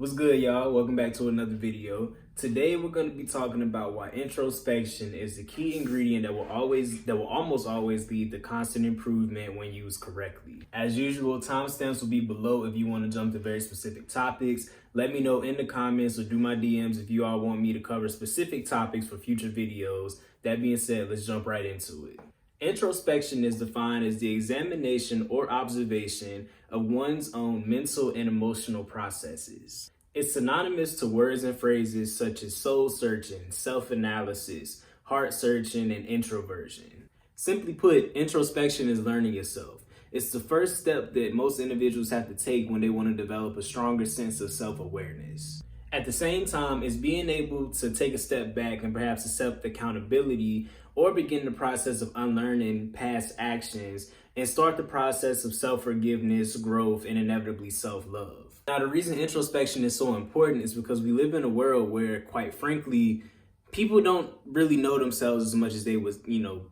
What's good, y'all? Welcome back to another video. Today we're going to be talking about why introspection is the key ingredient that will almost always lead to constant improvement when used correctly. As usual, timestamps will be below if you want to jump to very specific topics. Let me know in the comments or through my DMs if you all want me to cover specific topics for future videos. That being said, let's jump right into it. Introspection is defined as the examination or observation of one's own mental and emotional processes. It's synonymous to words and phrases such as soul searching, self-analysis, heart searching, and introversion. Simply put, introspection is learning yourself. It's the first step that most individuals have to take when they want to develop a stronger sense of self-awareness. At the same time, it's being able to take a step back and perhaps accept accountability or begin the process of unlearning past actions and start the process of self-forgiveness, growth, and inevitably self-love. Now, the reason introspection is so important is because we live in a world where, quite frankly, people don't really know themselves as much as they would,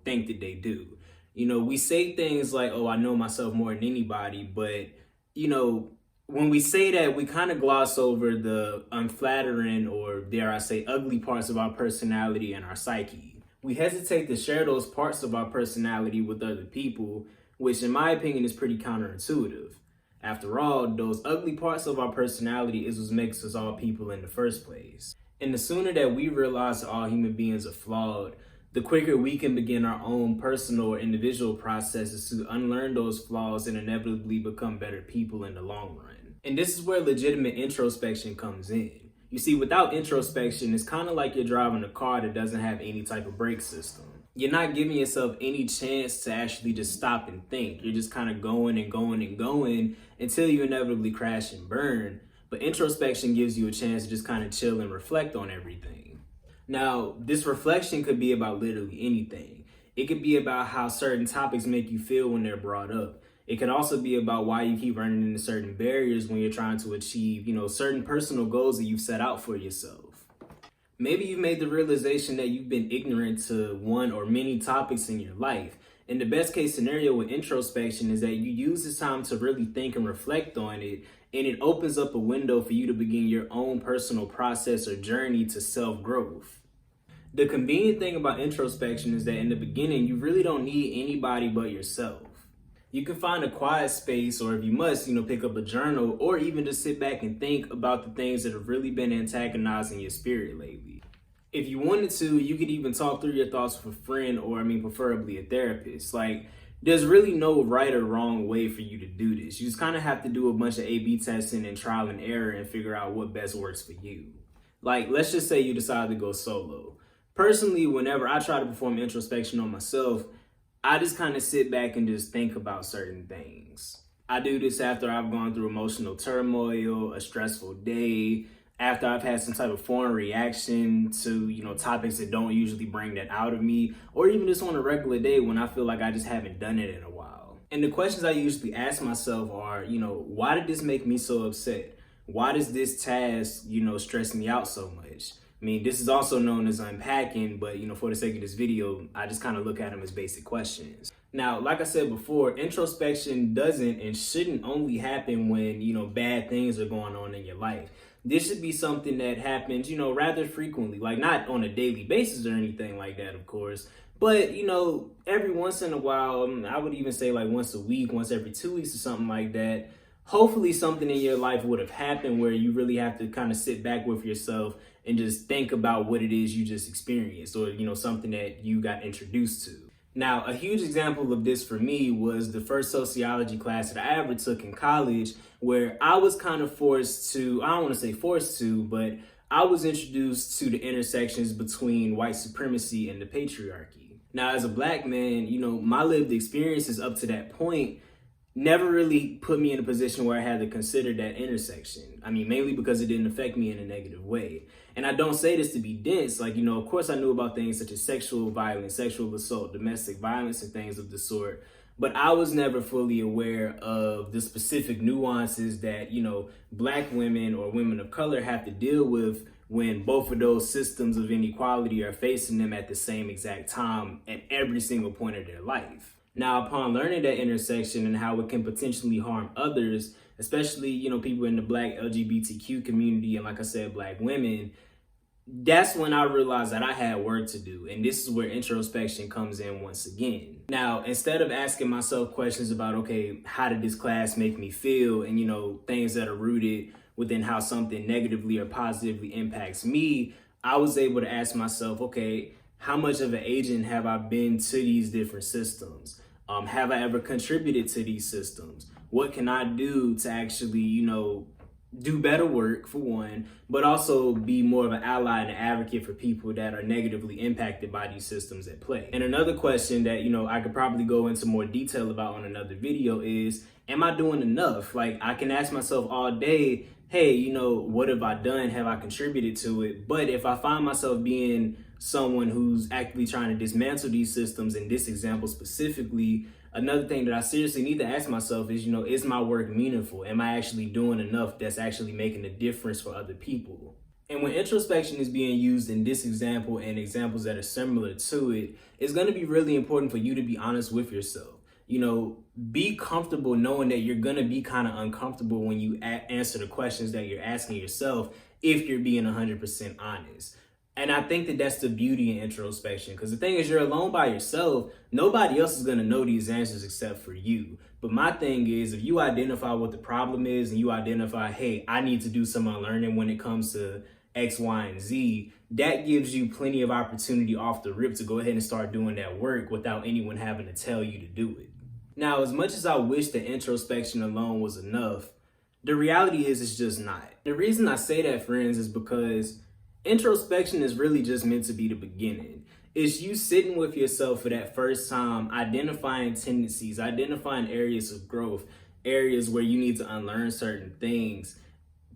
think that they do. We say things like, oh, I know myself more than anybody, but, when we say that, we kind of gloss over the unflattering or, dare I say, ugly parts of our personality and our psyche. We hesitate to share those parts of our personality with other people, which in my opinion is pretty counterintuitive. After all, those ugly parts of our personality is what makes us all people in the first place. And the sooner that we realize that all human beings are flawed, the quicker we can begin our own personal or individual processes to unlearn those flaws and inevitably become better people in the long run. And this is where legitimate introspection comes in. You see, without introspection, it's kind of like you're driving a car that doesn't have any type of brake system. You're not giving yourself any chance to actually just stop and think. You're just kind of going and going and going until you inevitably crash and burn. But introspection gives you a chance to just kind of chill and reflect on everything. Now, this reflection could be about literally anything. It could be about how certain topics make you feel when they're brought up. It can also be about why you keep running into certain barriers when you're trying to achieve, certain personal goals that you've set out for yourself. Maybe you've made the realization that you've been ignorant to one or many topics in your life. And the best case scenario with introspection is that you use this time to really think and reflect on it, and it opens up a window for you to begin your own personal process or journey to self-growth. The convenient thing about introspection is that in the beginning, you really don't need anybody but yourself. You can find a quiet space, or if you must, pick up a journal, or even just sit back and think about the things that have really been antagonizing your spirit lately. If you wanted to, you could even talk through your thoughts with a friend, or preferably a therapist. There's really no right or wrong way for you to do this. You just kind of have to do a bunch of A/B testing and trial and error and figure out what best works for you. Let's just say you decide to go solo. Personally, whenever I try to perform introspection on myself, I just kind of sit back and just think about certain things. I do this after I've gone through emotional turmoil, a stressful day, after I've had some type of foreign reaction to, topics that don't usually bring that out of me, or even just on a regular day when I feel like I just haven't done it in a while. And the questions I usually ask myself are, why did this make me so upset? Why does this task, stress me out so much? This is also known as unpacking, but, for the sake of this video, I just kind of look at them as basic questions. Now, like I said before, introspection doesn't and shouldn't only happen when, bad things are going on in your life. This should be something that happens, rather frequently, not on a daily basis or anything like that, of course. But, every once in a while, I would even say once a week, once every 2 weeks or something like that. Hopefully something in your life would have happened where you really have to kind of sit back with yourself and just think about what it is you just experienced or, something that you got introduced to. Now, a huge example of this for me was the first sociology class that I ever took in college, where I was kind of forced to, I don't want to say forced to, but I was introduced to the intersections between white supremacy and the patriarchy. Now, as a black man, my lived experiences up to that point never really put me in a position where I had to consider that intersection. Mainly because it didn't affect me in a negative way. And I don't say this to be dense. Of course I knew about things such as sexual violence, sexual assault, domestic violence, and things of the sort. But I was never fully aware of the specific nuances that, black women or women of color have to deal with when both of those systems of inequality are facing them at the same exact time at every single point of their life. Now, upon learning that intersection and how it can potentially harm others, especially, people in the Black LGBTQ community, and like I said, Black women, that's when I realized that I had work to do. And this is where introspection comes in once again. Now, instead of asking myself questions about, okay, how did this class make me feel? And, things that are rooted within how something negatively or positively impacts me, I was able to ask myself, okay, how much of an agent have I been to these different systems? Have I ever contributed to these systems? What can I do to actually, do better work, for one, but also be more of an ally and an advocate for people that are negatively impacted by these systems at play? And another question that, I could probably go into more detail about on another video is, am I doing enough? Like, I can ask myself all day, hey, what have I done? Have I contributed to it? But if I find myself being someone who's actively trying to dismantle these systems, in this example specifically, another thing that I seriously need to ask myself is, is my work meaningful? Am I actually doing enough that's actually making a difference for other people? And when introspection is being used in this example and examples that are similar to it, it's going to be really important for you to be honest with yourself. Be comfortable knowing that you're going to be kind of uncomfortable when you answer the questions that you're asking yourself, if you're being 100% honest. And I think that that's the beauty in introspection, because the thing is, you're alone by yourself. Nobody else is going to know these answers except for you. But my thing is, if you identify what the problem is and you identify, hey, I need to do some unlearning when it comes to X, Y, and Z, that gives you plenty of opportunity off the rip to go ahead and start doing that work without anyone having to tell you to do it. Now, as much as I wish that introspection alone was enough, the reality is it's just not. The reason I say that, friends, is because introspection is really just meant to be the beginning. It's you sitting with yourself for that first time, identifying tendencies, identifying areas of growth, areas where you need to unlearn certain things.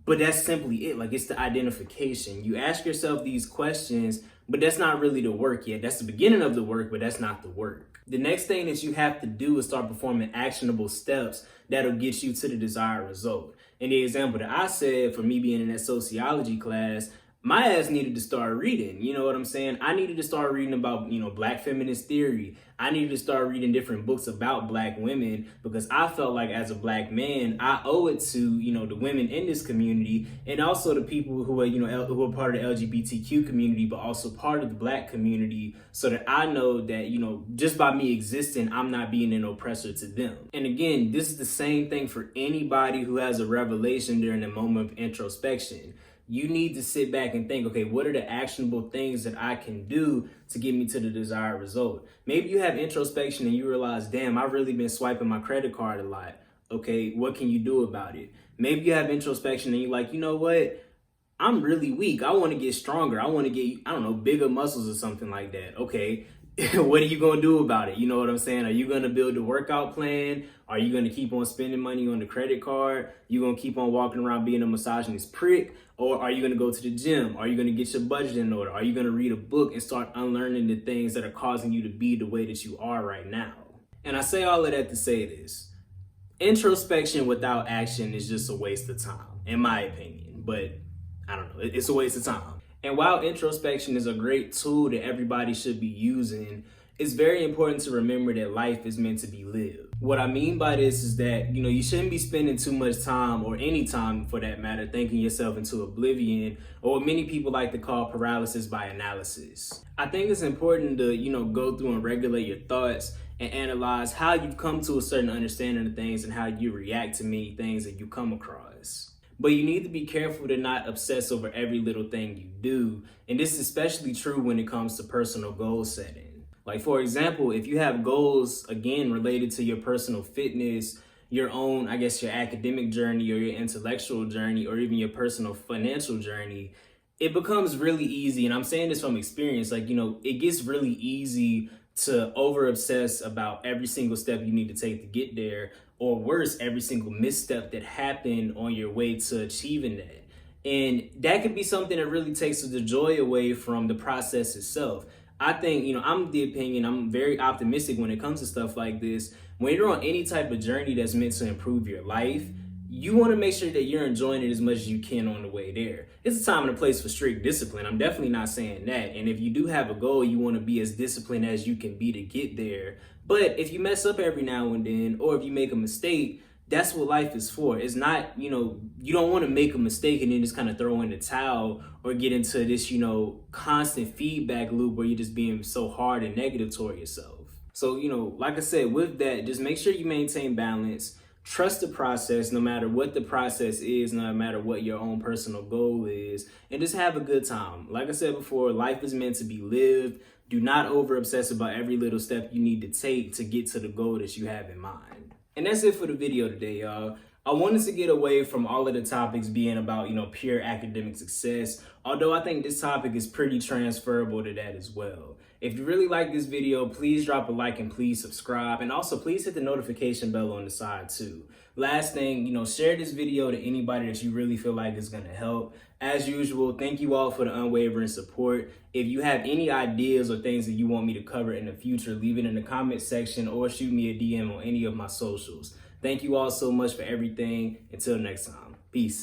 But that's simply it. Like, it's the identification. You ask yourself these questions, but that's not really the work yet. That's the beginning of the work, but that's not the work. The next thing that you have to do is start performing actionable steps that'll get you to the desired result. In the example that I said, for me being in that sociology class, my ass needed to start reading, you know what I'm saying? I needed to start reading about, Black feminist theory. I needed to start reading different books about Black women, because I felt like as a Black man, I owe it to, the women in this community, and also the people who are, who are part of the LGBTQ community, but also part of the Black community, so that I know that, just by me existing, I'm not being an oppressor to them. And again, this is the same thing for anybody who has a revelation during a moment of introspection. You need to sit back and think, okay, what are the actionable things that I can do to get me to the desired result? Maybe you have introspection and you realize, damn, I've really been swiping my credit card a lot. Okay, what can you do about it? Maybe you have introspection and you're like, you know what? I'm really weak. I want to get stronger. I want to get, bigger muscles or something like that. Okay, what are you going to do about it? You know what I'm saying? Are you going to build a workout plan? Are you going to keep on spending money on the credit card? You going to keep on walking around being a misogynist prick? Or are you going to go to the gym? Are you going to get your budget in order? Are you going to read a book and start unlearning the things that are causing you to be the way that you are right now? And I say all of that to say this. Introspection without action is just a waste of time, in my opinion. But I don't know, it's a waste of time. And while introspection is a great tool that everybody should be using, it's very important to remember that life is meant to be lived. What I mean by this is that, you shouldn't be spending too much time, or any time for that matter, thinking yourself into oblivion, or what many people like to call paralysis by analysis. I think it's important to, go through and regulate your thoughts and analyze how you've come to a certain understanding of things and how you react to many things that you come across. But you need to be careful to not obsess over every little thing you do. And this is especially true when it comes to personal goal setting. Like, for example, if you have goals, again, related to your personal fitness, your own, your academic journey or your intellectual journey, or even your personal financial journey, it becomes really easy. And I'm saying this from experience, it gets really easy to over obsess about every single step you need to take to get there, or worse, every single misstep that happened on your way to achieving that. And that could be something that really takes the joy away from the process itself. I think, I'm the opinion, I'm very optimistic when it comes to stuff like this. When you're on any type of journey that's meant to improve your life, you want to make sure that you're enjoying it as much as you can on the way there. It's a time and a place for strict discipline. I'm definitely not saying that. And if you do have a goal, you want to be as disciplined as you can be to get there. But if you mess up every now and then, or if you make a mistake, That's what life is for. It's not, you don't want to make a mistake and then just kind of throw in the towel or get into this, constant feedback loop where you're just being so hard and negative toward yourself. So, like I said, with that, just make sure you maintain balance. Trust the process, no matter what the process is, no matter what your own personal goal is, and just have a good time. Like I said before, life is meant to be lived. Do not over obsess about every little step you need to take to get to the goal that you have in mind. And that's it for the video today, y'all. I wanted to get away from all of the topics being about, pure academic success, although I think this topic is pretty transferable to that as well. If you really like this video, please drop a like and please subscribe. And also please hit the notification bell on the side too. Last thing, share this video to anybody that you really feel like is going to help. As usual, thank you all for the unwavering support. If you have any ideas or things that you want me to cover in the future, leave it in the comment section or shoot me a DM on any of my socials. Thank you all so much for everything. Until next time, peace.